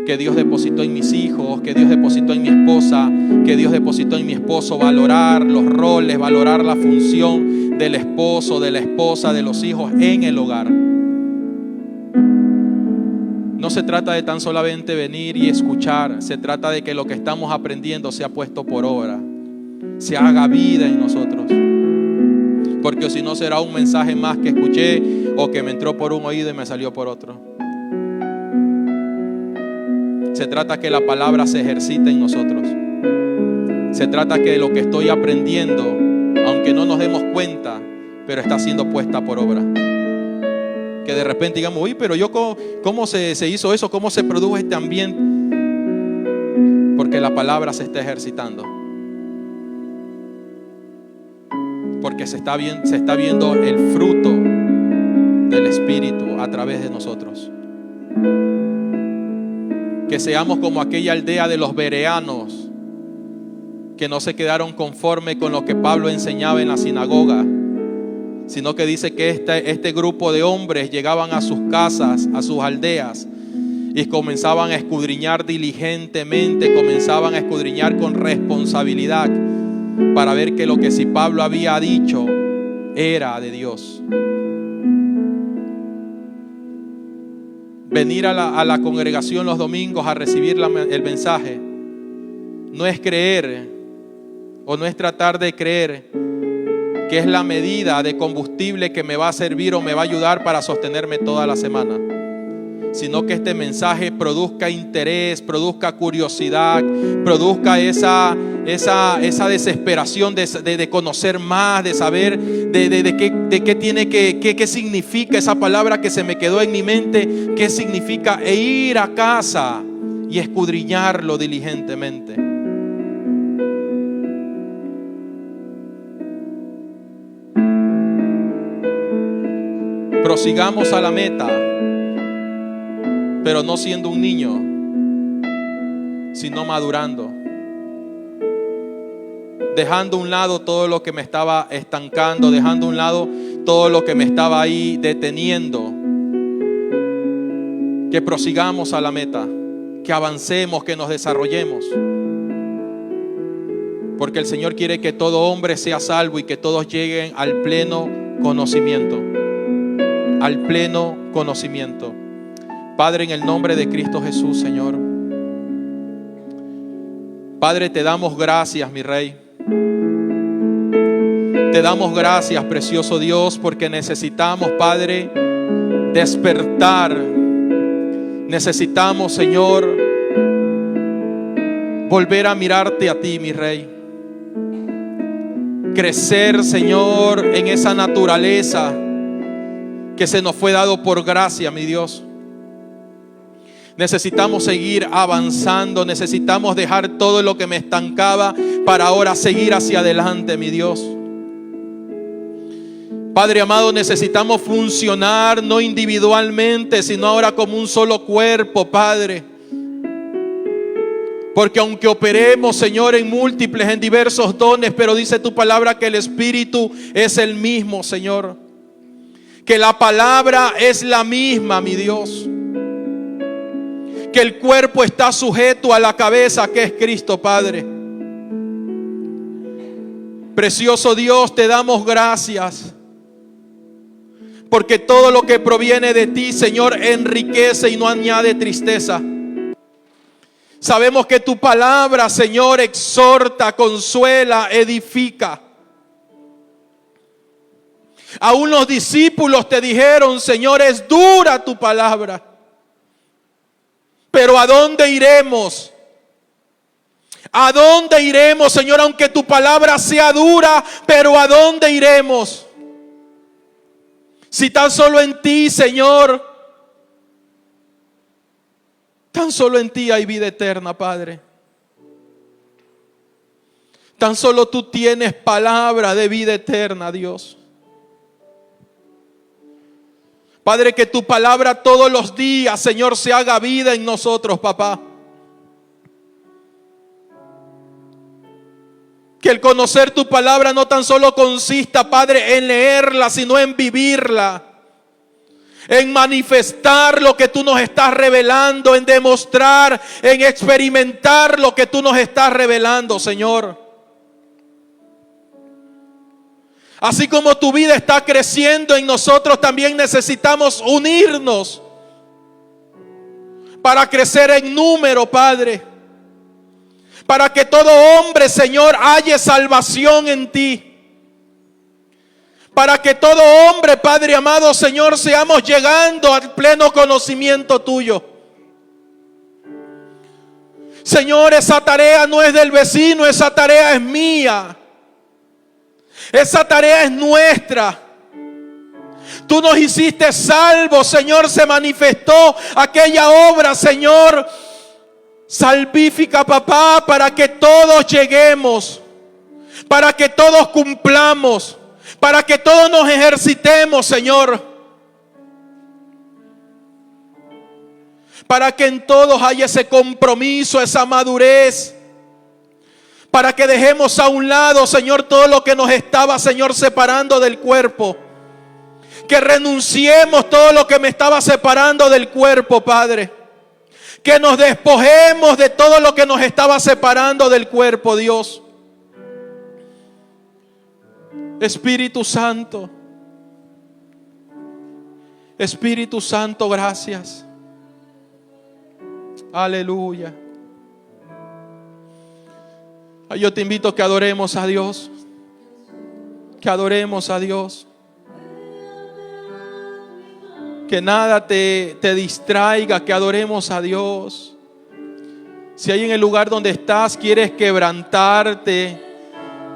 que Dios depositó en mis hijos, que Dios depositó en mi esposa, que Dios depositó en mi esposo. Valorar los roles, valorar la función del esposo, de la esposa, de los hijos en el hogar. No se trata de tan solamente venir y escuchar, se trata de que lo que estamos aprendiendo sea puesto por obra, se haga vida en nosotros. Porque si no, será un mensaje más que escuché o que me entró por un oído y me salió por otro. Se trata que la palabra se ejercite en nosotros. Se trata que lo que estoy aprendiendo, aunque no nos demos cuenta, pero está siendo puesta por obra. Que de repente digamos, uy, pero yo ¿cómo se hizo eso? ¿Cómo se produjo este ambiente? Porque la palabra se está ejercitando. Porque se está viendo el fruto del Espíritu a través de nosotros. Que seamos como aquella aldea de los bereanos, que no se quedaron conforme con lo que Pablo enseñaba en la sinagoga, sino que dice que este grupo de hombres llegaban a sus casas, a sus aldeas, y comenzaban a escudriñar diligentemente, comenzaban a escudriñar con responsabilidad, para ver que lo que si Pablo había dicho era de Dios. venir a la congregación los domingos a recibir el mensaje no es creer o no es tratar de creer que es la medida de combustible que me va a servir o me va a ayudar para sostenerme toda la semana, sino que este mensaje produzca interés, produzca curiosidad, produzca esa desesperación de conocer más, de saber qué significa esa palabra que se me quedó en mi mente, qué significa, e ir a casa y escudriñarlo diligentemente. Prosigamos a la meta, pero no siendo un niño, sino madurando, dejando a un lado todo lo que me estaba estancando, dejando a un lado todo lo que me estaba ahí deteniendo. Que prosigamos a la meta, que avancemos, que nos desarrollemos, porque el Señor quiere que todo hombre sea salvo y que todos lleguen al pleno conocimiento. Al pleno conocimiento. Padre, en el nombre de Cristo Jesús, Señor. Padre, te damos gracias, mi Rey. Te damos gracias, precioso Dios, porque necesitamos, Padre, despertar. Necesitamos, Señor, volver a mirarte a ti, mi Rey. Crecer, Señor, en esa naturaleza que se nos fue dado por gracia, mi Dios. Necesitamos seguir avanzando, necesitamos dejar todo lo que me estancaba para ahora seguir hacia adelante, mi Dios. Padre amado, necesitamos funcionar no individualmente, sino ahora como un solo cuerpo, Padre. Porque aunque operemos, Señor, en diversos dones, pero dice tu palabra que el Espíritu es el mismo, Señor. Que la palabra es la misma, mi Dios. Que el cuerpo está sujeto a la cabeza, que es Cristo, Padre. Precioso Dios, te damos gracias. Porque todo lo que proviene de ti, Señor, enriquece y no añade tristeza. Sabemos que tu palabra, Señor, exhorta, consuela, edifica. Aún los discípulos te dijeron, Señor, es dura tu palabra. Pero ¿a dónde iremos? ¿A dónde iremos, Señor? Aunque tu palabra sea dura, pero ¿a dónde iremos? Si tan solo en ti, Señor, tan solo en ti hay vida eterna, Padre. Tan solo tú tienes palabra de vida eterna, Dios. Padre, que tu palabra todos los días, Señor, se haga vida en nosotros, papá. Que el conocer tu palabra no tan solo consista, Padre, en leerla, sino en vivirla. En manifestar lo que tú nos estás revelando, en demostrar, en experimentar lo que tú nos estás revelando, Señor. Así como tu vida está creciendo en nosotros, también necesitamos unirnos para crecer en número, Padre. Para que todo hombre, Señor, halle salvación en ti. Para que todo hombre, Padre amado, Señor, seamos llegando al pleno conocimiento tuyo. Señor, esa tarea no es del vecino, esa tarea es mía. Esa tarea es nuestra. Tú nos hiciste salvos, Señor. Se manifestó aquella obra, Señor, salvífica, papá, para que todos lleguemos, para que todos cumplamos, para que todos nos ejercitemos, Señor. Para que en todos haya ese compromiso, esa madurez. Para que dejemos a un lado, Señor, todo lo que nos estaba, Señor, separando del cuerpo. Que renunciemos todo lo que me estaba separando del cuerpo, Padre. Que nos despojemos de todo lo que nos estaba separando del cuerpo, Dios. Espíritu Santo. Espíritu Santo, gracias. Aleluya. Yo te invito a que adoremos a Dios. Que adoremos a Dios. Que nada te distraiga, que adoremos a Dios. Si hay en el lugar donde estás, quieres quebrantarte.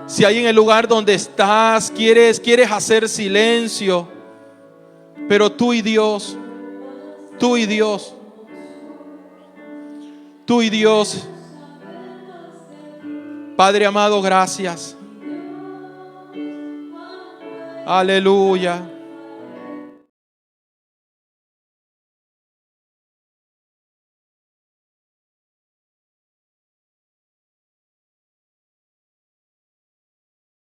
Si hay en el lugar donde estás, quieres hacer silencio. Pero tú y Dios, tú y Dios, tú y Dios. Padre amado, gracias. Aleluya.